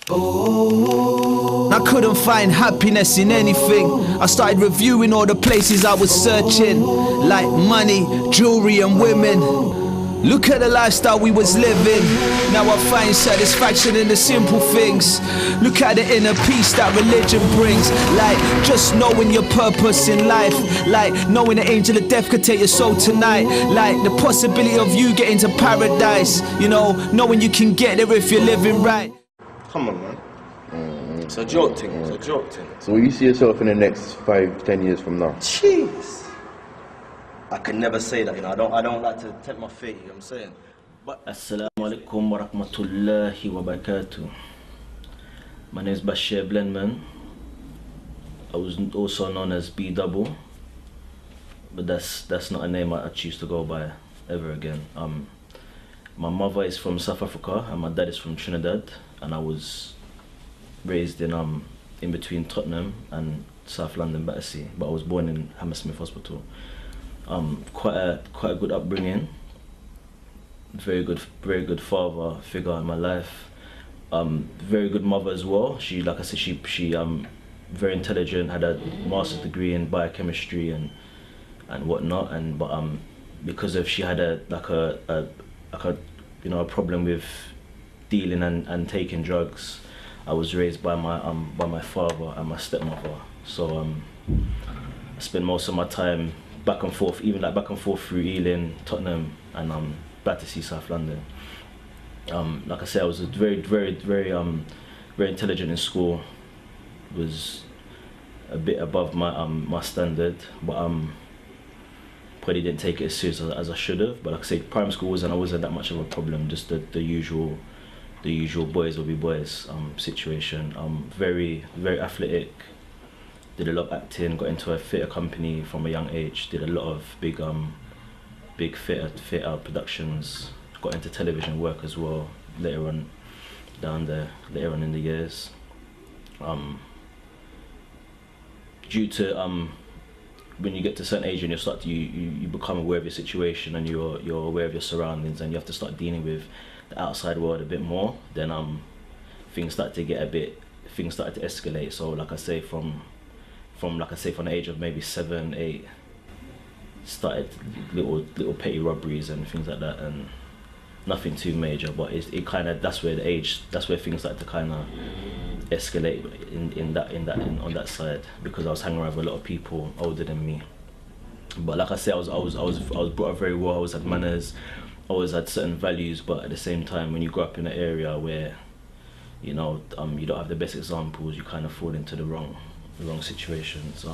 I couldn't find happiness in anything. I started reviewing all the places I was searching, like money, jewelry and women. Look at the lifestyle we was living. Now I find satisfaction in the simple things. Look at the inner peace that religion brings. Like just knowing your purpose in life. Like knowing the angel of death could take your soul tonight. Like the possibility of you getting to paradise. You know, knowing you can get there if you're living right. Come on, man. It's a joke thing, it's a joke thing. So will you see yourself in the next 5-10 years from now? Jeez. I can never say that, you know. I don't like to tempt my fate, you know what I'm saying? But Assalamu alaikum wa rahmatullahi wa barakatuh. My name is Bashir Blenman. I was also known as Dubble, but that's not a name I choose to go by ever again. My mother is from South Africa and my dad is from Trinidad, and I was raised in between Tottenham and South London, Battersea, but I was born in Hammersmith Hospital. Quite a good upbringing. Very good father figure in my life. Very good mother as well. She, like I said, she very intelligent. Had a master's degree in biochemistry and whatnot. But because of she had a problem with dealing and taking drugs, I was raised by my father and my stepmother. So I spent most of my time back and forth through Ealing, Tottenham, and Battersea, South London. Like I said, I was very intelligent in school. Was a bit above my standard, but probably didn't take it as serious as I should have. But like I say, primary school wasn't that much of a problem. Just the usual boys will be boys situation. Very athletic. Did a lot of acting. Got into a theatre company from a young age. Did a lot of big theatre productions. Got into television work as well later on in the years. Due to when you get to a certain age and you become aware of your situation and you're aware of your surroundings and you have to start dealing with the outside world a bit more, then things started to escalate. So like I say, from the age of maybe 7, 8, started little petty robberies and things like that, and nothing too major, but that's where things started to kind of escalate on that side, because I was hanging around with a lot of people older than me. But like I said, I was brought up very well. I always had manners, always had certain values, but at the same time, when you grow up in an area where you don't have the best examples, you kind of fall into the wrong situations.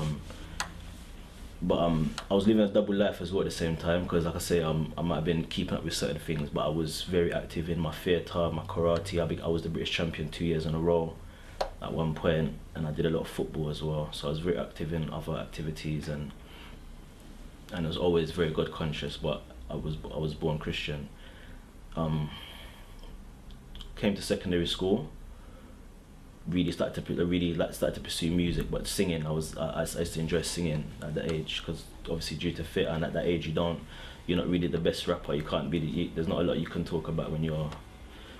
But I was living a double life as well at the same time, because like I say, I might have been keeping up with certain things, but I was very active in my theatre, my karate. I was the British champion 2 years in a row at one point, and I did a lot of football as well. So I was very active in other activities, and I was always very God conscious. But I was born Christian. Came to secondary school. Really started to pursue music, but singing, I used to enjoy singing at that age, because obviously due to theatre, and at that age you're not really the best rapper. You can't really, there's not a lot you can talk about when you're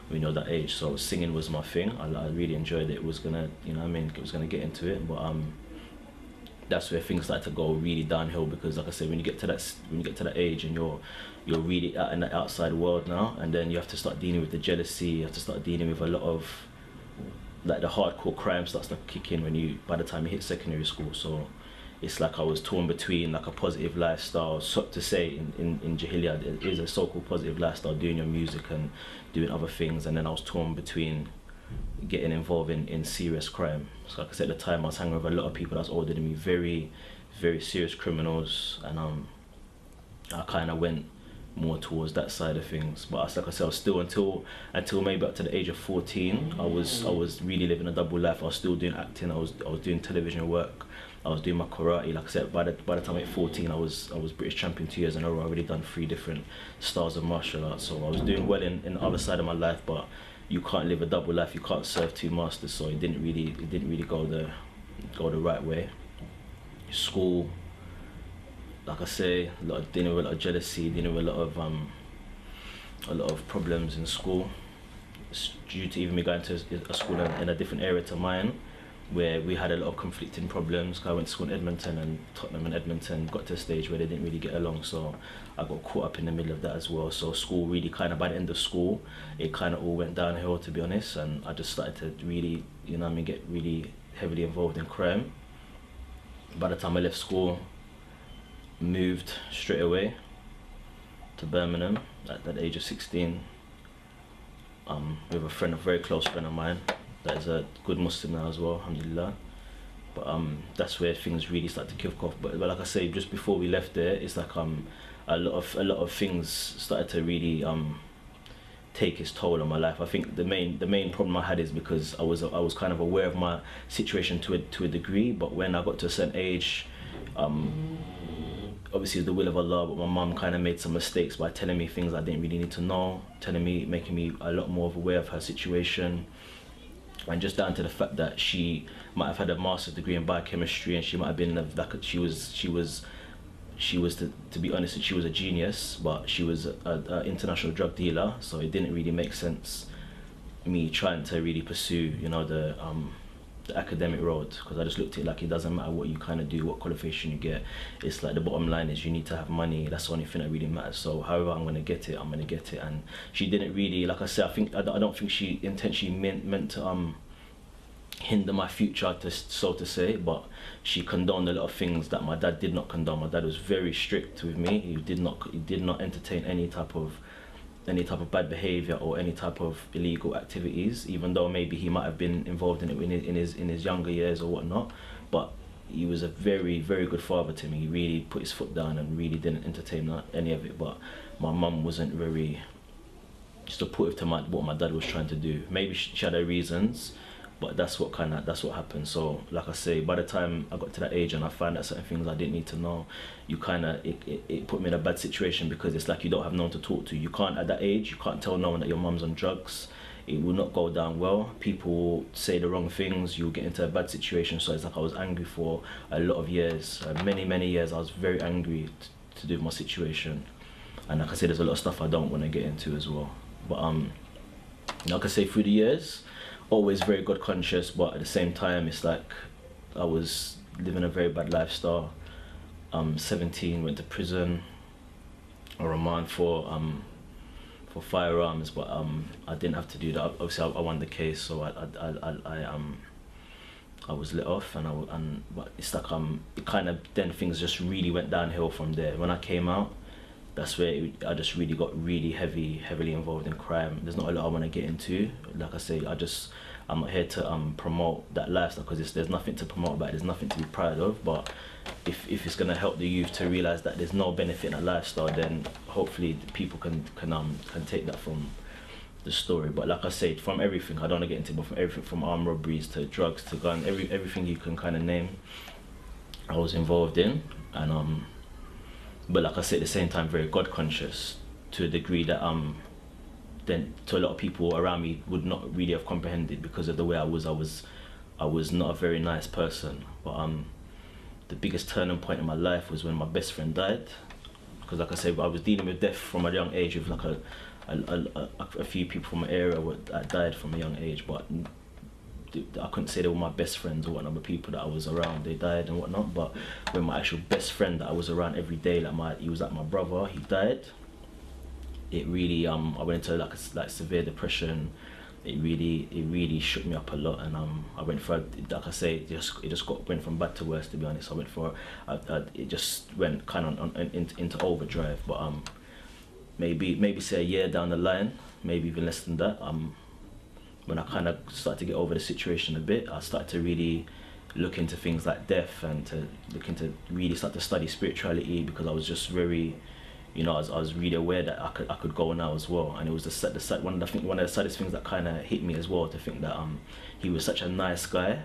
that age. So singing was my thing. I really enjoyed it. It was gonna, it was gonna get into it, but that's where things started to go really downhill, because like I said, when you get to that age and you're really out in the outside world now, and then you have to start dealing with the jealousy. You have to start dealing with a lot of like the hardcore crime starts to kick in by the time you hit secondary school. So it's like I was torn between like a positive lifestyle, so to say in Jahiliyyah it is a so-called positive lifestyle, doing your music and doing other things, and then I was torn between getting involved in serious crime. So like I said, at the time I was hanging with a lot of people that was older than me, very serious criminals, and I kind of went more towards that side of things. But like I said, I was still until maybe up to the age of 14, I was really living a double life. I was still doing acting. I was doing television work. I was doing my karate. Like I said, by the time I hit 14, I was British champion 2 years in a row. I already done 3 different styles of martial arts. So I was doing well in the other side of my life. But you can't live a double life. You can't serve 2 masters. So it didn't really go the right way. School. Like I say, dealing with a lot of jealousy, dealing with a lot of problems in school. due to even me going to a school in a different area to mine, where we had a lot of conflicting problems. I went to school in Edmonton, and Tottenham and Edmonton got to a stage where they didn't really get along, so I got caught up in the middle of that as well. So school really kind of, by the end of school, it kind of all went downhill, to be honest, and I just started to really, you know what I mean, get really heavily involved in crime. By the time I left school, moved straight away to Birmingham at the age of 16, with a friend, a very close friend of mine, that is a good Muslim now as well, alhamdulillah. But that's where things really start to kick off. But like I say, just before we left there, it's like a lot of things started to really take its toll on my life. I think the main problem I had is because I was kind of aware of my situation to a degree, but when I got to a certain age, obviously it's the will of Allah, but my mum kind of made some mistakes by telling me things I didn't really need to know, making me a lot more aware of her situation. And just down to the fact that she might have had a master's degree in biochemistry, and she might have been like she was to be honest, she was a genius, but she was a international drug dealer. So it didn't really make sense me trying to really pursue, you know, the academic road, because I just looked at it like it doesn't matter what you kind of do, what qualification you get. It's like the bottom line is you need to have money. That's the only thing that really matters. So however I'm gonna get it, I'm gonna get it. And she didn't really, like I said, I don't think she intentionally meant to hinder my future, so to say, but she condoned a lot of things that my dad did not condone. My dad was very strict with me. He did not entertain any type of bad behavior or any type of illegal activities, even though maybe he might have been involved in it in his younger years or whatnot. But he was a very, very good father to me. He really put his foot down and really didn't entertain any of it. But my mum wasn't very supportive to what my dad was trying to do. Maybe she had her reasons, but that's what happened. So like I say, by the time I got to that age and I found out certain things I didn't need to know, it put me in a bad situation, because it's like you don't have no one to talk to. You can't, at that age, you can't tell no one that your mum's on drugs. It will not go down well. People will say the wrong things, you'll get into a bad situation. So it's like I was angry for a lot of years, many years. I was very angry to do with my situation. And like I said, there's a lot of stuff I don't want to get into as well. But like I say, through the years, always very God conscious, but at the same time, it's like I was living a very bad lifestyle. 17, went to prison or remand for firearms, but I didn't have to do that. Obviously, I won the case, so I was let off, but it's like it kind of, then things just really went downhill from there. When I came out, that's where I just really got heavily involved in crime. There's not a lot I want to get into. Like I say, I'm not here to promote that lifestyle, because there's nothing to promote about it. There's nothing to be proud of. But if it's going to help the youth to realize that there's no benefit in that lifestyle, then hopefully people can take that from the story. But like I said, from everything, I don't want to get into it, but from everything from armed robberies to drugs to gun, everything you can kind of name, I was involved in. And but like I said, at the same time, very God conscious to a degree that then to a lot of people around me would not really have comprehended, because of the way I was not a very nice person. But the biggest turning point in my life was when my best friend died, because like I said, I was dealing with death from a young age, with like a few people from my area that died from a young age, but I couldn't say they were my best friends or whatnot, but people that I was around, they died and whatnot. But when my actual best friend that I was around every day, he was like my brother, he died, it really I went into like severe depression. It really shook me up a lot, and I went for, like I say, went from bad to worse, to be honest. It just went kind of into overdrive. But maybe say a year down the line, maybe even less than that, when I kind of started to get over the situation a bit, I started to really look into things like death, and to really start to study spirituality, because I was just very, you know, I was really aware that I could go now as well. And it was one of the saddest things that kind of hit me as well, to think that he was such a nice guy,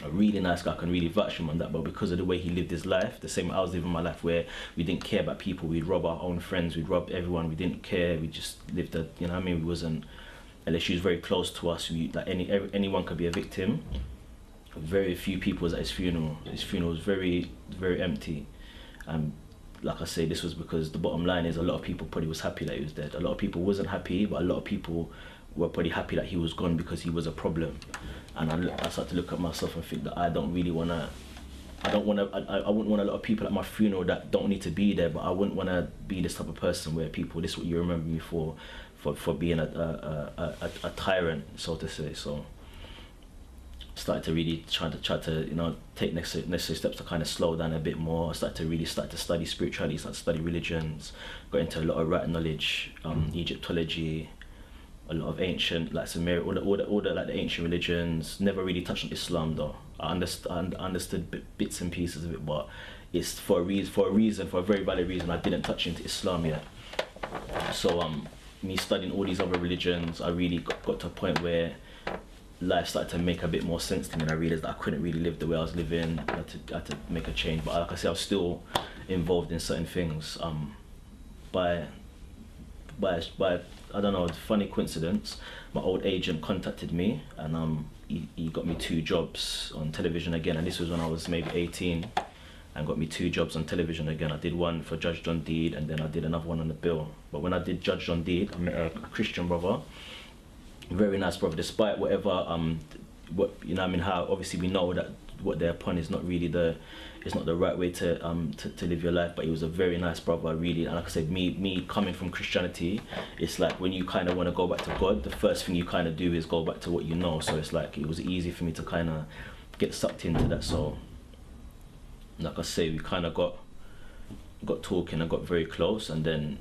a really nice guy. I can really vouch him on that. But because of the way he lived his life, the same way I was living my life, where we didn't care about people, we'd rob our own friends, we'd rob everyone, we didn't care, we just lived a, you know what I mean, we wasn't, unless she was very close to us, like anyone could be a victim. Very few people was at his funeral. His funeral was very, very empty. And like I say, this was because the bottom line is a lot of people probably was happy that he was dead. A lot of people wasn't happy, but a lot of people were probably happy that he was gone because he was a problem. And I started to look at myself and think that I wouldn't want a lot of people at my funeral that don't need to be there, but I wouldn't want to be this type of person where people, this is what you remember me for being a tyrant, so to say. So started to really try to you know, take necessary steps to kind of slow down a bit more. I started to study spirituality, started to study religions, got into a lot of right knowledge, Egyptology, a lot of ancient, like Sumeria, all the like the ancient religions. Never really touched on Islam though. I understood bits and pieces of it, but it's for a very valid reason. I didn't touch into Islam yet. So me studying all these other religions, I really got to a point where life started to make a bit more sense to me, and I realized that I couldn't really live the way I was living. I had to make a change. But like I said, I was still involved in certain things. By I don't know, funny coincidence, my old agent contacted me, and he got me 2 jobs on television again, and this was when I was maybe 18, and got me 2 jobs on television again. I did one for Judge John Deed, and then I did another one on the bill. But when I did Judge John Deed, I met a Christian brother, very nice brother, despite whatever what, you know what I mean, how obviously we know that what they're upon is not really it's not the right way to live your life, but he was a very nice brother, really. And like I said, me coming from Christianity, it's like when you kind of want to go back to God, the first thing you kind of do is go back to what you know. So it's like it was easy for me to kind of get sucked into that. So like I say, we kind of got talking and got very close, and then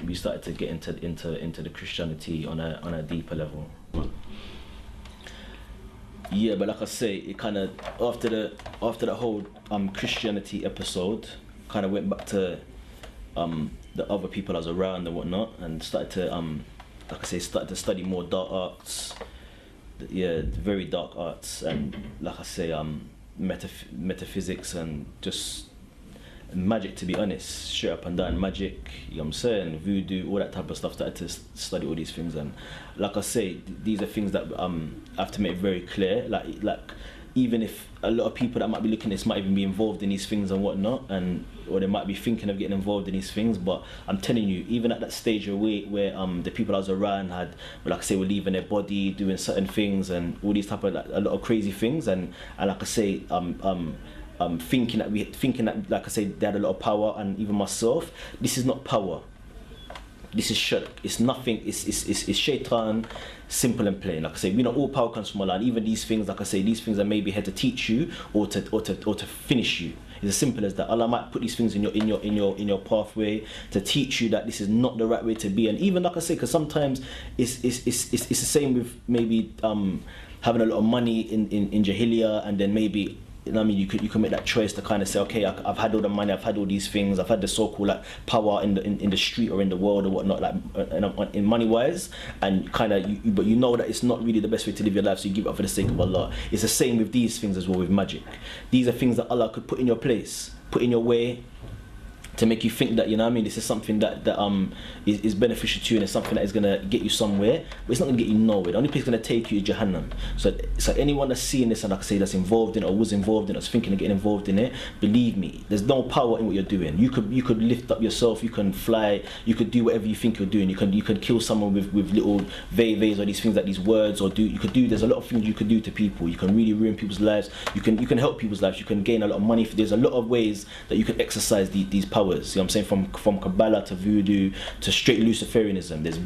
we started to get into the Christianity on a deeper level. Yeah, but like I say, it kind of after the whole Christianity episode, kind of went back to the other people I was around and whatnot, and started to like I say, started to study more dark arts. Yeah, very dark arts, and like I say, metaphysics and just magic, to be honest, straight up and down magic, you know what I'm saying, voodoo, all that type of stuff. Started to study all these things, and like I say, these are things that I have to make very clear, like even if a lot of people that might be looking at this might even be involved in these things and whatnot, or they might be thinking of getting involved in these things, but I'm telling you, even at that stage where the people I was around had, like I say, were leaving their body, doing certain things and all these type of, like, a lot of crazy things, and like I say, thinking that like I say, they had a lot of power, and even myself, this is not power. This is shirk. It's nothing. It's shaitan, simple and plain. Like I say, we know all power comes from Allah. And even these things, like I say, these things are maybe here to teach you or to finish you. It's as simple as that. Allah might put these things in your pathway to teach you that this is not the right way to be. And even like I say, because sometimes it's the same with maybe having a lot of money in Jahiliyyah, and then maybe, you know what I mean, you could make that choice to kind of say, okay, I've had all the money, I've had all these things, I've had the so-called like power in the street or in the world or whatnot, like in money wise, and kind of but you know that it's not really the best way to live your life, so you give it up for the sake of Allah. It's the same with these things as well, with magic. These are things that Allah could put in your place, put in your way, to make you think that, you know what I mean, this is something that is beneficial to you, and it's something that is going to get you somewhere, but it's not going to get you nowhere. The only place it's going to take you is Jahannam. So anyone that's seeing this, and like I say, that's involved in it, or was involved in it, or thinking of getting involved in it, believe me, there's no power in what you're doing. You could lift up yourself, you can fly, you could do whatever you think you're doing, you can kill someone with little veys or these things, like these words, or there's a lot of things you could do to people. You can really ruin people's lives, you can help people's lives, you can gain a lot of money. There's a lot of ways that you can exercise these powers. You know what I'm saying? From Kabbalah to voodoo to straight Luciferianism. There's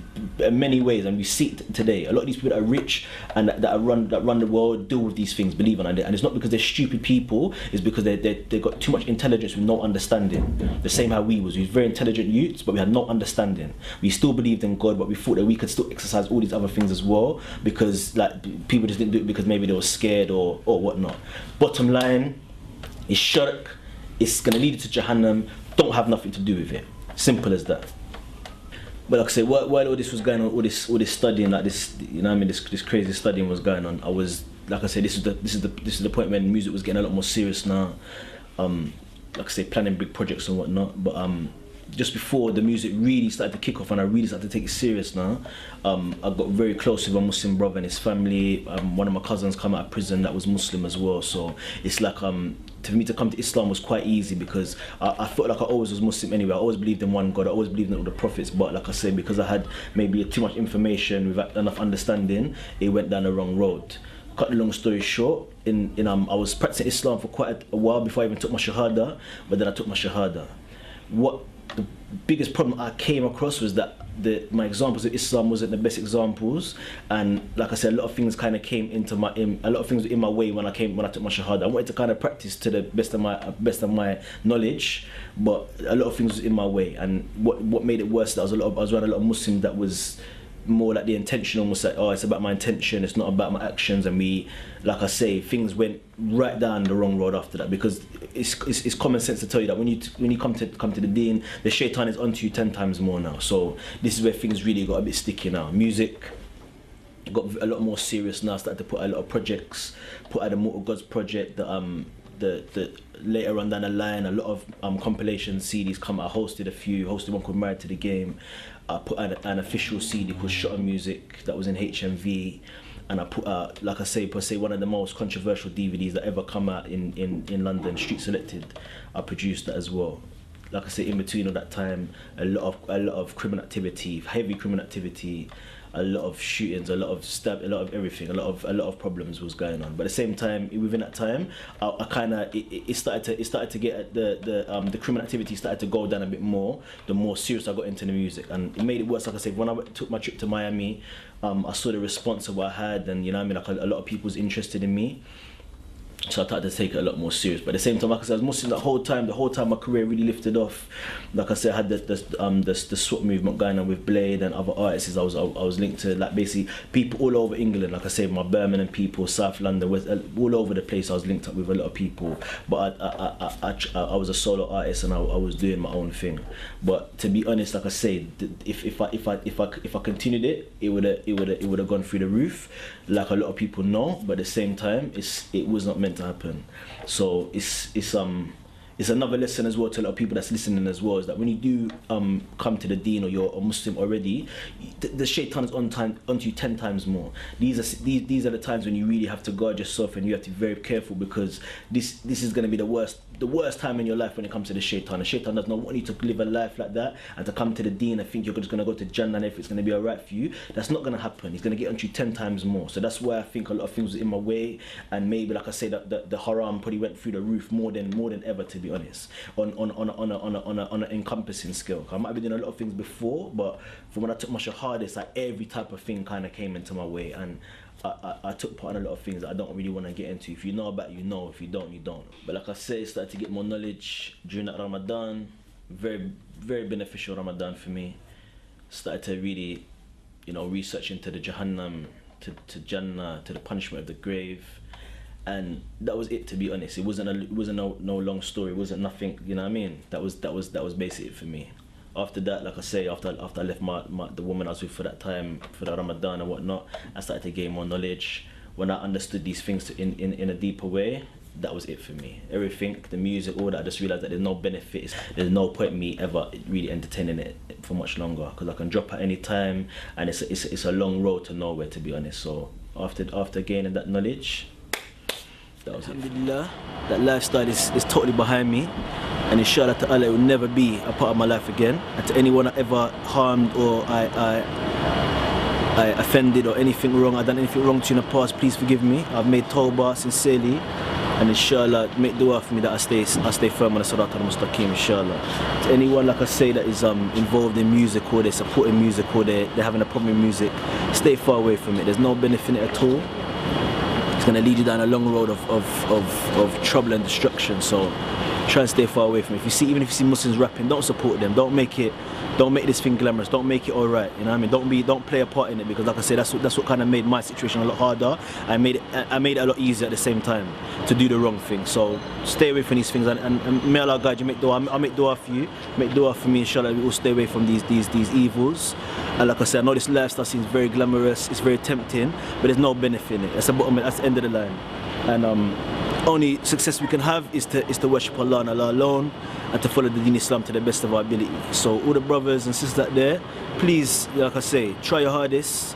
many ways, and we see it today. A lot of these people that are rich and that run the world deal with these things, believe it or not. And it's not because they're stupid people, it's because they've got too much intelligence with no understanding. The same how we was very intelligent youths, but we had no understanding. We still believed in God, but we thought that we could still exercise all these other things as well, because like people just didn't do it because maybe they were scared or whatnot. Bottom line is shirk. It's gonna lead you to Jahannam. Don't have nothing to do with it. Simple as that. But like I say, while all this was going on, all this studying, like this, you know what I mean, this crazy studying was going on, I was, like I say, this is the point when music was getting a lot more serious now. Like I say, planning big projects and whatnot. But just before the music really started to kick off and I really started to take it serious now, I got very close with a Muslim brother and his family. One of my cousins come out of prison that was Muslim as well, so it's like for me to come to Islam was quite easy because I felt like I always was Muslim anyway. I always believed in one God, I always believed in all the prophets, but like I said, because I had maybe too much information without enough understanding, it went down the wrong road. Cut the long story short, I was practicing Islam for quite a while before I even took my Shahada, but then I took my Shahada. What the biggest problem I came across was that my examples of Islam wasn't the best examples, and like I said, a lot of things kind of came into a lot of things were in my way when I took my Shahada. I wanted to kind of practice to the best of my knowledge, but a lot of things was in my way, and what made it worse, that I was around a lot of Muslims that was more like the intention, almost like, oh, it's about my intention, it's not about my actions, and like I say, things went right down the wrong road after that, because it's common sense to tell you that when you come to the deen, the shaitan is onto you 10 times more now. So this is where things really got a bit sticky now. Music got a lot more serious now. Started to put a lot of projects, put out the Mortal Gods project, the later on down the line, a lot of compilation CDs come out. I hosted one called Married to the Game. I put out an official CD called Shot of Music that was in HMV, and I put out, like I say, one of the most controversial DVDs that ever come out in London, Street Selected. I produced that as well. Like I say, in between all that time, a lot of criminal activity, heavy criminal activity, a lot of shootings, a lot of everything, a lot of problems was going on. But at the same time, within that time, I kind of it started to get the criminal activity started to go down a bit more. The more serious I got into the music, and it made it worse. Like I said, when I took my trip to Miami, I saw the response of what I had, and you know what I mean, like a lot of people was interested in me. So I started to take it a lot more serious. But at the same time, like I said, I was Muslim the whole time my career really lifted off. Like I said, I had the SWAT movement going on with Blade and other artists. I was linked to, like, basically people all over England. Like I said, my Birmingham people, South London, all over the place. I was linked up with a lot of people. But I was a solo artist, and I was doing my own thing. But to be honest, like I say, if I continued it would have gone through the roof, like a lot of people know. But at the same time, it was not meant to happen. So it's another lesson as well to a lot of people that's listening as well, is that when you do come to the deen, or you're a Muslim already, the shaitan is onto you 10 times more. These are the times when you really have to guard yourself, and you have to be very careful, because this is going to be the worst time in your life when it comes to the shaitan. The shaitan does not want you to live a life like that and to come to the deen and think you're just going to go to Jannah and if it's going to be alright for you. That's not going to happen. He's going to get onto you 10 times more. So that's why I think a lot of things were in my way, and maybe, like I say, that the haram probably went through the roof more than ever, to be honest, on an encompassing scale. I might have been doing a lot of things before, but from when I took my Shahada, it's like every type of thing kind of came into my way, and I took part in a lot of things that I don't really want to get into. If you know about it, you know. If you don't, you don't. But like I said, I started to get more knowledge during that Ramadan. Very, very beneficial Ramadan for me. Started to really, research into the Jahannam, to Jannah, to the punishment of the grave. And that was it, to be honest. It wasn't no long story. It wasn't nothing, you know what I mean? That was basically it for me. After that, like I say, after I left the woman I was with for that time, for the Ramadan and whatnot, I started to gain more knowledge. When I understood these things in a deeper way, that was it for me. Everything, the music, all that, I just realised that there's no benefit. There's no point in me ever really entertaining it for much longer, because I can drop at any time, and it's a long road to nowhere, to be honest. So after gaining that knowledge, that was Alhamdulillah, that lifestyle is totally behind me, and inshallah ta'ala it will never be a part of my life again. And to anyone I ever harmed, or I offended, or anything wrong, I done anything wrong to you in the past, please forgive me. I've made tawbah sincerely, and inshallah make dua for me that I stay firm on the Sirat al-Mustaqim, inshallah. To anyone, like I say, that is involved in music, or they're supporting music, or they're having a problem with music, stay far away from it. There's no benefit in it at all. It's going to lead you down a long road of trouble and destruction. So try and stay far away from it. Even if you see Muslims rapping, don't support them. Don't make this thing glamorous. Don't make it alright. You know what I mean? Don't play a part in it, because like I said, that's what kind of made my situation a lot harder. I made it a lot easier at the same time to do the wrong thing. So stay away from these things, and may Allah guide you. Make dua. I'll make dua for you. Make dua for me. Inshallah, we all stay away from these evils. And like I said, I know this lifestyle seems very glamorous. It's very tempting, but there's no benefit in it. That's the end of the line. And only success we can have is to worship Allah and Allah alone, and to follow the Deen Islam to the best of our ability. So all the brothers and sisters out there, please, like I say, try your hardest,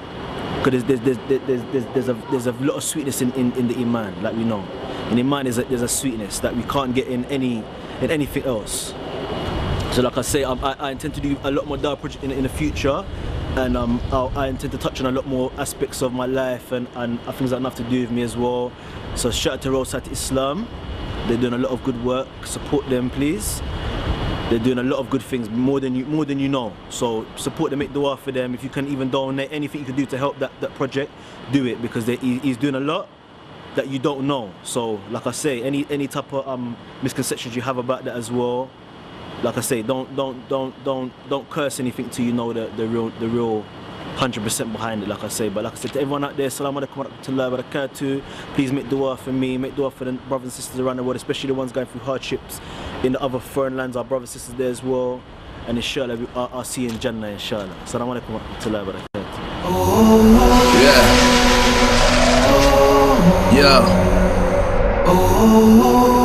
because there's a lot of sweetness in the Iman, like we know. In Iman there's a sweetness that we can't get in anything else. So like I say, I intend to do a lot more dawah project in the future, and I intend to touch on a lot more aspects of my life and things that have to do with me as well. So shout out to Roadside Islam. They're doing a lot of good work. Support them, please. They're doing a lot of good things, more than you know. So support them, make dua for them. If you can even donate anything you can do to help that project, do it, because he's doing a lot that you don't know. So like I say, any type of misconceptions you have about that as well, like I say, don't curse anything till you know the real 100% behind it, like I say. But like I said, to everyone out there, Assalamu alaikum wa rahmatullahi wa barakatuh. Please make dua for me, make dua for the brothers and sisters around the world, especially the ones going through hardships in the other foreign lands, our brothers and sisters there as well. And inshallah, I'll see you in Jannah, inshallah. Assalamu alaikum wa rahmatullahi wa barakatuh. Yeah. Yeah.